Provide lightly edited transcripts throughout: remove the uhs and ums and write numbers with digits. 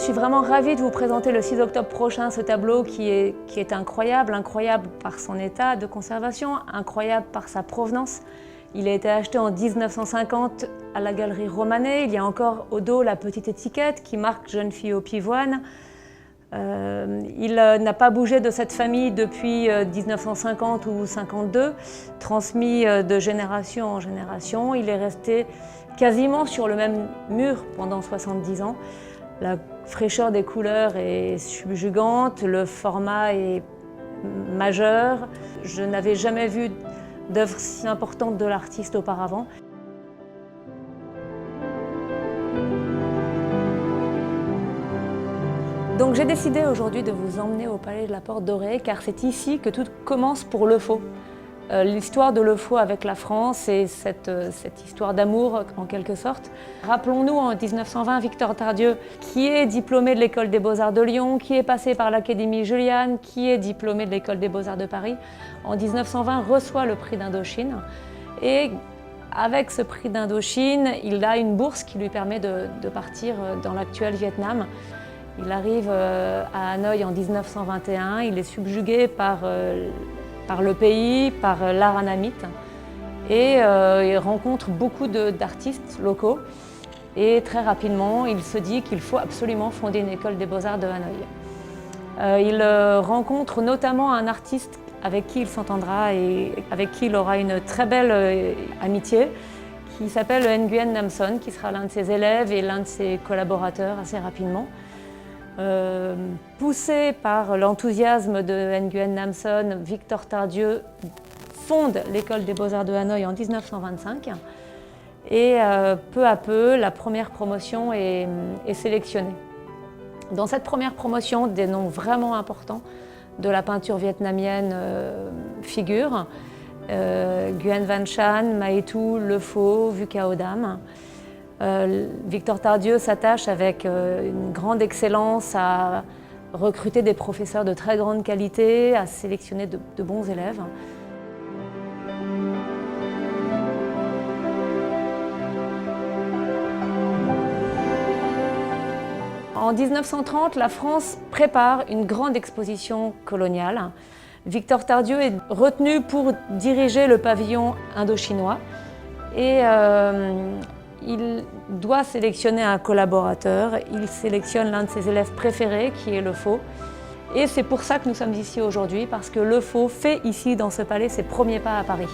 suis vraiment ravie de vous présenter le 6 octobre prochain ce tableau qui est incroyable, incroyable par son état de conservation, incroyable par sa provenance. Il a été acheté en 1950 à la Galerie Romanet. Il y a encore au dos la petite étiquette qui marque « Jeune fille au pivoine ». Il n'a pas bougé de cette famille depuis 1950 ou 52, transmis de génération en génération. Il est resté quasiment sur le même mur pendant 70 ans. La fraîcheur des couleurs est subjugante, le format est majeur. Je n'avais jamais vu d'œuvre si importante de l'artiste auparavant. Donc j'ai décidé aujourd'hui de vous emmener au Palais de la Porte Dorée car c'est ici que tout commence pour Le Faux. L'histoire de Le Faux avec la France et cette histoire d'amour en quelque sorte. Rappelons-nous en 1920 Victor Tardieu qui est diplômé de l'École des Beaux-Arts de Lyon, qui est passé par l'Académie Julian, qui est diplômé de l'École des Beaux-Arts de Paris. En 1920 reçoit le prix d'Indochine et avec ce prix d'Indochine, il a une bourse qui lui permet de partir dans l'actuel Vietnam. Il arrive à Hanoï en 1921, il est subjugué par le pays, par l'art annamite et il rencontre beaucoup d'artistes locaux et très rapidement il se dit qu'il faut absolument fonder une école des beaux-arts de Hanoï. Il rencontre notamment un artiste avec qui il s'entendra et avec qui il aura une très belle amitié qui s'appelle Nguyen Nam Son, qui sera l'un de ses élèves et l'un de ses collaborateurs assez rapidement. Poussé par l'enthousiasme de Nguyen Nam Son, Victor Tardieu fonde l'École des Beaux-Arts de Hanoï en 1925 et peu à peu, la première promotion est sélectionnée. Dans cette première promotion, des noms vraiment importants de la peinture vietnamienne figurent. Nguyen Van Chan, Mae Thu, Le Faux, Vu Cao Dam. Victor Tardieu s'attache avec une grande excellence à recruter des professeurs de très grande qualité, à sélectionner de bons élèves. En 1930, la France prépare une grande exposition coloniale. Victor Tardieu est retenu pour diriger le pavillon indo-chinois et il doit sélectionner un collaborateur, il sélectionne l'un de ses élèves préférés qui est Le Faux. Et c'est pour ça que nous sommes ici aujourd'hui, parce que Le Faux fait ici dans ce palais ses premiers pas à Paris.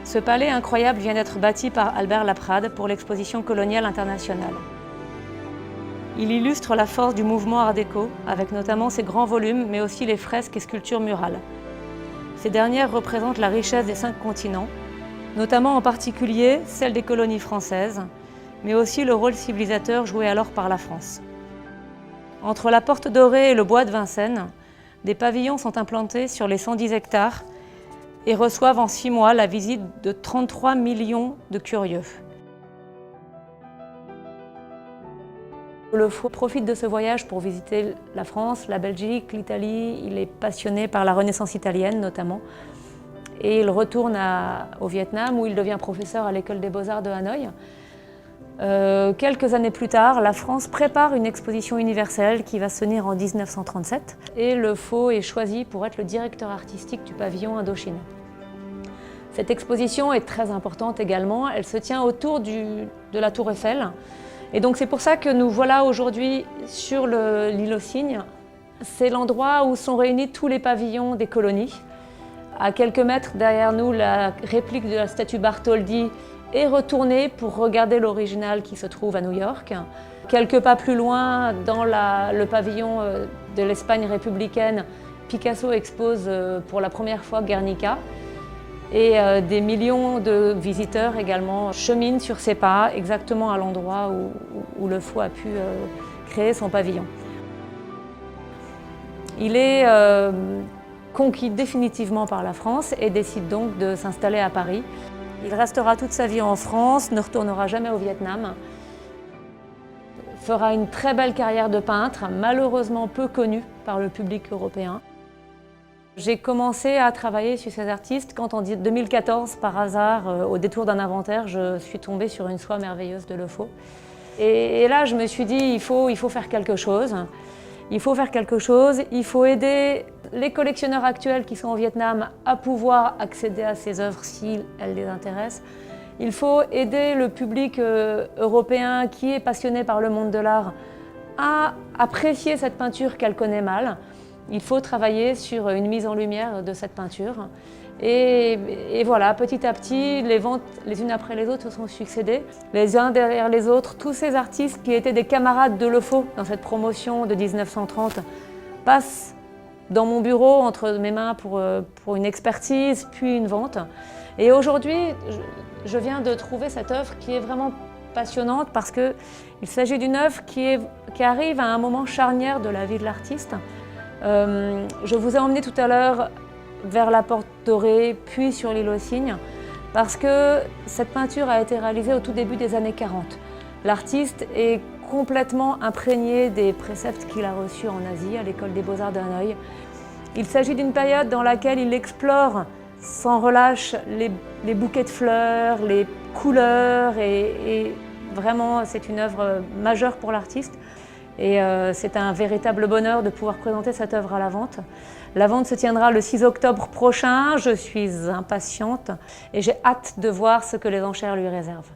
Ce palais incroyable vient d'être bâti par Albert Laprade pour l'exposition coloniale internationale. Il illustre la force du mouvement Art déco, avec notamment ses grands volumes, mais aussi les fresques et sculptures murales. Ces dernières représentent la richesse des 5 continents, notamment en particulier celle des colonies françaises, mais aussi le rôle civilisateur joué alors par la France. Entre la Porte Dorée et le bois de Vincennes, des pavillons sont implantés sur les 110 hectares et reçoivent en 6 mois la visite de 33 millions de curieux. Le Faux profite de ce voyage pour visiter la France, la Belgique, l'Italie. Il est passionné par la Renaissance italienne notamment. Et il retourne au Vietnam où il devient professeur à l'École des Beaux-Arts de Hanoï. Quelques années plus tard, la France prépare une exposition universelle qui va se tenir en 1937 et Le Faux est choisi pour être le directeur artistique du pavillon Indochine. Cette exposition est très importante également, elle se tient autour de la Tour Eiffel et donc c'est pour ça que nous voilà aujourd'hui sur l'île aux Cygnes. C'est l'endroit où sont réunis tous les pavillons des colonies. À quelques mètres derrière nous, la réplique de la statue Bartholdi est retournée pour regarder l'original qui se trouve à New York. Quelques pas plus loin, dans le pavillon de l'Espagne républicaine, Picasso expose pour la première fois Guernica. Et des millions de visiteurs également cheminent sur ses pas, exactement à l'endroit où Le Faux a pu créer son pavillon. Il est conquis définitivement par la France et décide donc de s'installer à Paris. Il restera toute sa vie en France, ne retournera jamais au Vietnam. Fera une très belle carrière de peintre, malheureusement peu connue par le public européen. J'ai commencé à travailler sur ces artistes quand en 2014, par hasard, au détour d'un inventaire, je suis tombée sur une soie merveilleuse de Le Faux. Et là, je me suis dit, il faut faire quelque chose. Il faut faire quelque chose, il faut aider les collectionneurs actuels qui sont au Vietnam à pouvoir accéder à ces œuvres si elles les intéressent. Il faut aider le public européen qui est passionné par le monde de l'art à apprécier cette peinture qu'elle connaît mal. Il faut travailler sur une mise en lumière de cette peinture. Et voilà, petit à petit, les ventes les unes après les autres se sont succédées, les uns derrière les autres. Tous ces artistes qui étaient des camarades de Le Faux dans cette promotion de 1930 passent dans mon bureau, entre mes mains, pour une expertise, puis une vente. Et aujourd'hui, je viens de trouver cette œuvre qui est vraiment passionnante parce qu'il s'agit d'une œuvre qui arrive à un moment charnière de la vie de l'artiste. Je vous ai emmené tout à l'heure vers la Porte Dorée, puis sur l'île aux Cygnes, parce que cette peinture a été réalisée au tout début des années 40. L'artiste est complètement imprégné des préceptes qu'il a reçus en Asie, à l'école des Beaux-Arts d'Hanoï. Il s'agit d'une période dans laquelle il explore sans relâche les bouquets de fleurs, les couleurs, et vraiment c'est une œuvre majeure pour l'artiste. Et c'est un véritable bonheur de pouvoir présenter cette œuvre à la vente. La vente se tiendra le 6 octobre prochain. Je suis impatiente et j'ai hâte de voir ce que les enchères lui réservent.